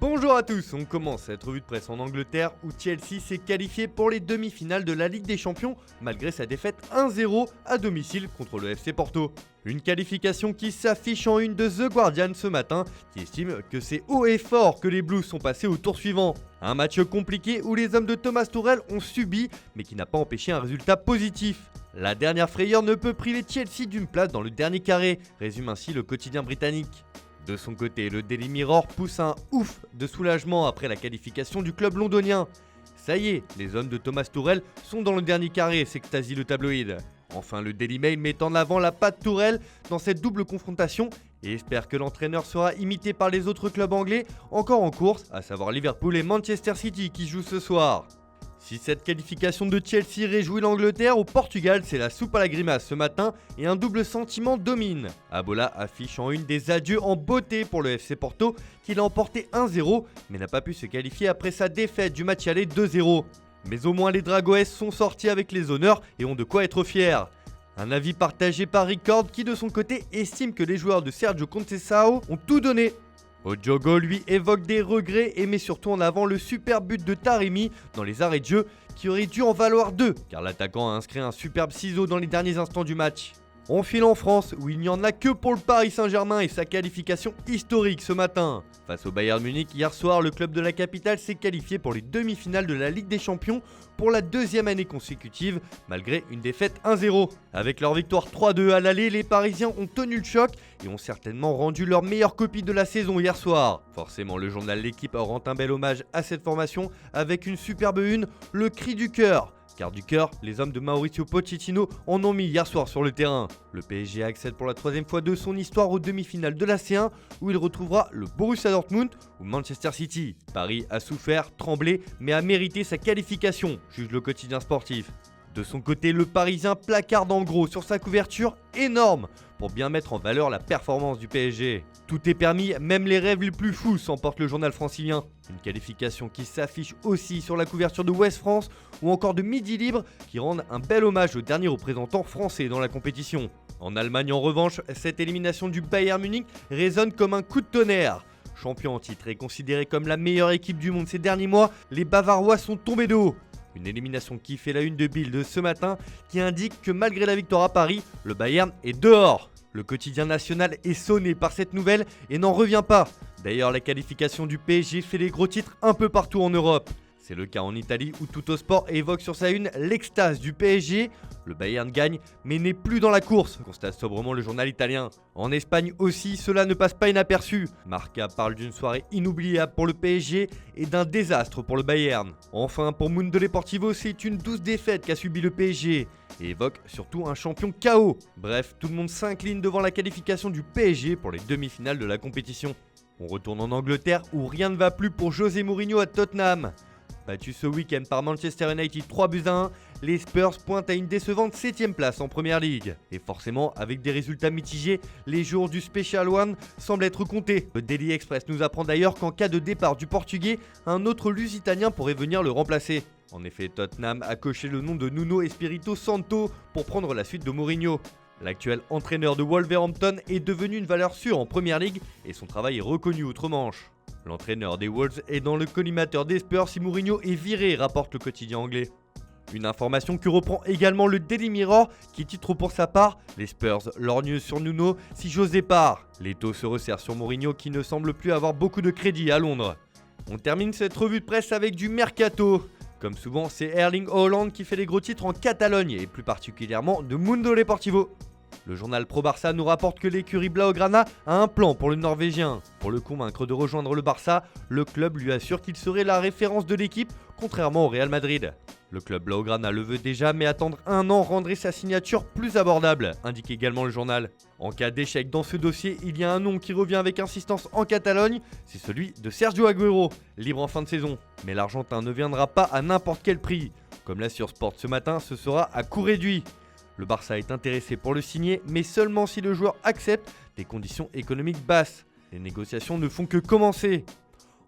Bonjour à tous, on commence cette revue de presse en Angleterre où Chelsea s'est qualifié pour les demi-finales de la Ligue des Champions malgré sa défaite 1-0 à domicile contre le FC Porto. Une qualification qui s'affiche en une de The Guardian ce matin qui estime que c'est haut et fort que les Blues sont passés au tour suivant. Un match compliqué où les hommes de Thomas Tuchel ont subi mais qui n'a pas empêché un résultat positif. La dernière frayeur ne peut priver Chelsea d'une place dans le dernier carré, résume ainsi le quotidien britannique. De son côté, le Daily Mirror pousse un ouf de soulagement après la qualification du club londonien. Ça y est, les hommes de Thomas Tuchel sont dans le dernier carré, s'extasie le tabloïd. Enfin, le Daily Mail met en avant la patte Tuchel dans cette double confrontation et espère que l'entraîneur sera imité par les autres clubs anglais encore en course, à savoir Liverpool et Manchester City qui jouent ce soir. Si cette qualification de Chelsea réjouit l'Angleterre, au Portugal, c'est la soupe à la grimace ce matin et un double sentiment domine. Abola affiche en une des adieux en beauté pour le FC Porto qui l'a emporté 1-0 mais n'a pas pu se qualifier après sa défaite du match aller 2-0. Mais au moins les Dragões sont sortis avec les honneurs et ont de quoi être fiers. Un avis partagé par Record qui de son côté estime que les joueurs de Sergio Conceição ont tout donné. Odiogo lui évoque des regrets et met surtout en avant le super but de Taremi dans les arrêts de jeu qui aurait dû en valoir 2 car l'attaquant a inscrit un superbe ciseau dans les derniers instants du match. On file en France où il n'y en a que pour le Paris Saint-Germain et sa qualification historique ce matin. Face au Bayern Munich hier soir, le club de la capitale s'est qualifié pour les demi-finales de la Ligue des Champions pour la deuxième année consécutive malgré une défaite 1-0. Avec leur victoire 3-2 à l'aller, les Parisiens ont tenu le choc et ont certainement rendu leur meilleure copie de la saison hier soir. Forcément, le journal L'Équipe rend un bel hommage à cette formation avec une superbe une, le cri du cœur. Car du cœur, les hommes de Mauricio Pochettino en ont mis hier soir sur le terrain. Le PSG accède pour la troisième fois de son histoire aux demi-finales de la C1 où il retrouvera le Borussia Dortmund ou Manchester City. Paris a souffert, tremblé, mais a mérité sa qualification, juge le quotidien sportif. De son côté, le Parisien placarde en gros sur sa couverture énorme pour bien mettre en valeur la performance du PSG. Tout est permis, même les rêves les plus fous, s'emporte le journal francilien. Une qualification qui s'affiche aussi sur la couverture de Ouest France ou encore de Midi Libre qui rendent un bel hommage au dernier représentant français dans la compétition. En Allemagne en revanche, cette élimination du Bayern Munich résonne comme un coup de tonnerre. Champion en titre et considéré comme la meilleure équipe du monde ces derniers mois, les Bavarois sont tombés de haut. Une élimination qui fait la une de Bild de ce matin qui indique que malgré la victoire à Paris, le Bayern est dehors. Le quotidien national est sonné par cette nouvelle et n'en revient pas. D'ailleurs, la qualification du PSG fait les gros titres un peu partout en Europe. C'est le cas en Italie où Tuttosport évoque sur sa une l'extase du PSG. Le Bayern gagne mais n'est plus dans la course, constate sobrement le journal italien. En Espagne aussi, cela ne passe pas inaperçu. Marca parle d'une soirée inoubliable pour le PSG et d'un désastre pour le Bayern. Enfin, pour Mundo Deportivo, c'est une douce défaite qu'a subi le PSG et évoque surtout un champion KO. Bref, tout le monde s'incline devant la qualification du PSG pour les demi-finales de la compétition. On retourne en Angleterre où rien ne va plus pour José Mourinho à Tottenham. Battu ce week-end par Manchester United 3-1, les Spurs pointent à une décevante 7ème place en Premier League. Et forcément, avec des résultats mitigés, les jours du Special One semblent être comptés. Le Daily Express nous apprend d'ailleurs qu'en cas de départ du Portugais, un autre Lusitanien pourrait venir le remplacer. En effet, Tottenham a coché le nom de Nuno Espirito Santo pour prendre la suite de Mourinho. L'actuel entraîneur de Wolverhampton est devenu une valeur sûre en Premier League et son travail est reconnu outre-Manche. L'entraîneur des Wolves est dans le collimateur des Spurs si Mourinho est viré, rapporte le quotidien anglais. Une information que reprend également le Daily Mirror qui titre pour sa part « Les Spurs lorgneux sur Nuno si José part ». L'étau se resserre sur Mourinho qui ne semble plus avoir beaucoup de crédit à Londres. On termine cette revue de presse avec du mercato. Comme souvent, c'est Erling Haaland qui fait les gros titres en Catalogne et plus particulièrement de Mundo Deportivo. Le journal Pro Barça nous rapporte que l'écurie Blaugrana a un plan pour le Norvégien. Pour le convaincre de rejoindre le Barça, le club lui assure qu'il serait la référence de l'équipe, contrairement au Real Madrid. Le club Blaugrana le veut déjà, mais attendre un an rendrait sa signature plus abordable, indique également le journal. En cas d'échec dans ce dossier, il y a un nom qui revient avec insistance en Catalogne, c'est celui de Sergio Agüero, libre en fin de saison. Mais l'Argentin ne viendra pas à n'importe quel prix. Comme l'assure Sport ce matin, ce sera à coût réduit. Le Barça est intéressé pour le signer, mais seulement si le joueur accepte des conditions économiques basses. Les négociations ne font que commencer.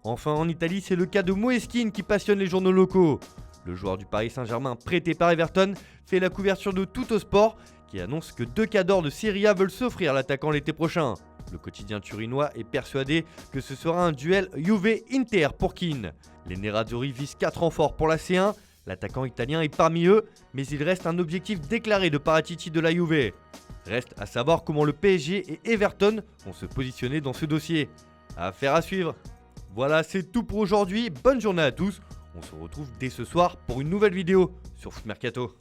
Enfin, en Italie, c'est le cas de Moeskin qui passionne les journaux locaux. Le joueur du Paris Saint-Germain prêté par Everton fait la couverture de Tuttosport qui annonce que 2 cadors de Serie A veulent s'offrir l'attaquant l'été prochain. Le quotidien turinois est persuadé que ce sera un duel Juve-Inter pour Keane. Les Nerazzurri visent 4 renforts pour la C1, l'attaquant italien est parmi eux, mais il reste un objectif déclaré de Paratici de la Juve. Reste à savoir comment le PSG et Everton vont se positionner dans ce dossier. Affaire à suivre. Voilà, c'est tout pour aujourd'hui, bonne journée à tous, on se retrouve dès ce soir pour une nouvelle vidéo sur Foot Mercato.